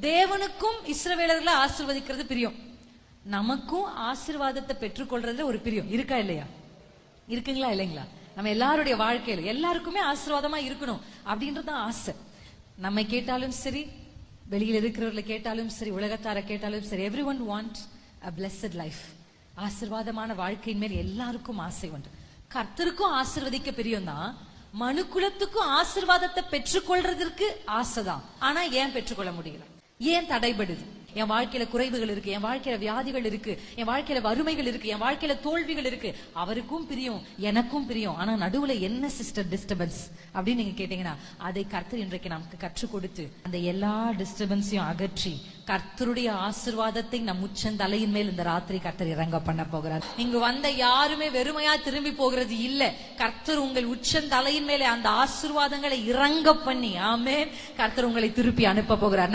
தேவனுக்கும் இஸ்ரவேலர்களை ஆசீர்வதிக்கிறது பிரியம், நமக்கும் ஆசீர்வாதத்தை பெற்றுக்கொள்றதுல ஒரு பிரியம் இருக்கா இல்லையா? இருக்குங்களா இல்லைங்களா? நம்ம எல்லாருடைய வாழ்க்கையில எல்லாருக்குமே ஆசீர்வாதமா இருக்கணும் அப்படின்றதான் ஆசை. நம்ம கேட்டாலும் சரி, வெளியில் இருக்கிறவர்களை கேட்டாலும் சரி, உலகத்தார கேட்டாலும் சரி, everyone want a blessed life. ஆசீர்வாதமான வாழ்க்கையின் மேல் எல்லாருக்கும் ஆசை உண்டு. கர்த்தருக்கும் ஆசீர்வதிக்க பிரியம் தான், மனுக்குலத்துக்கும் ஆசீர்வாதத்தை பெற்றுக்கொள்றதற்கு ஆசைதான். ஆனா ஏன் பெற்றுக்கொள்ள முடியல? ஏன் தடைபடுது? என் வாழ்க்கையில குறைவுகள் இருக்கு, என் வாழ்க்கையில வியாதிகள் இருக்கு, என் வாழ்க்கையில வறுமைகள் இருக்கு, என் வாழ்க்கையில தோல்விகள் இருக்கு. அவருக்கும் பிரியம், எனக்கும் பிரியம். ஆனா நடுவுல என்ன சிஸ்டர் டிஸ்டர்பன்ஸ் அப்படின்னு நீங்க கேட்டீங்கன்னா, அதை கர்த்தர் இன்றைக்கு நமக்கு கற்றுக் கொடுத்து அந்த எல்லா டிஸ்டர்பன்ஸையும் அகற்றி கர்த்தருடைய ஆசீர்வாதத்தை நம் உச்சந்தலையின் மேல் இந்த ராத்திரி கர்த்தர் இறங்க பண்ண போகிறார். இங்கு வந்த யாருமே வெறுமையா திரும்பி போகிறது இல்ல. கர்த்தர் உங்கள் உச்சந்தலையின் மேலே அந்த ஆசீர்வாதங்களை இறங்க பண்ணி, ஆமென், கர்த்தர் உங்களை திருப்பி அனுப்ப போகிறார்.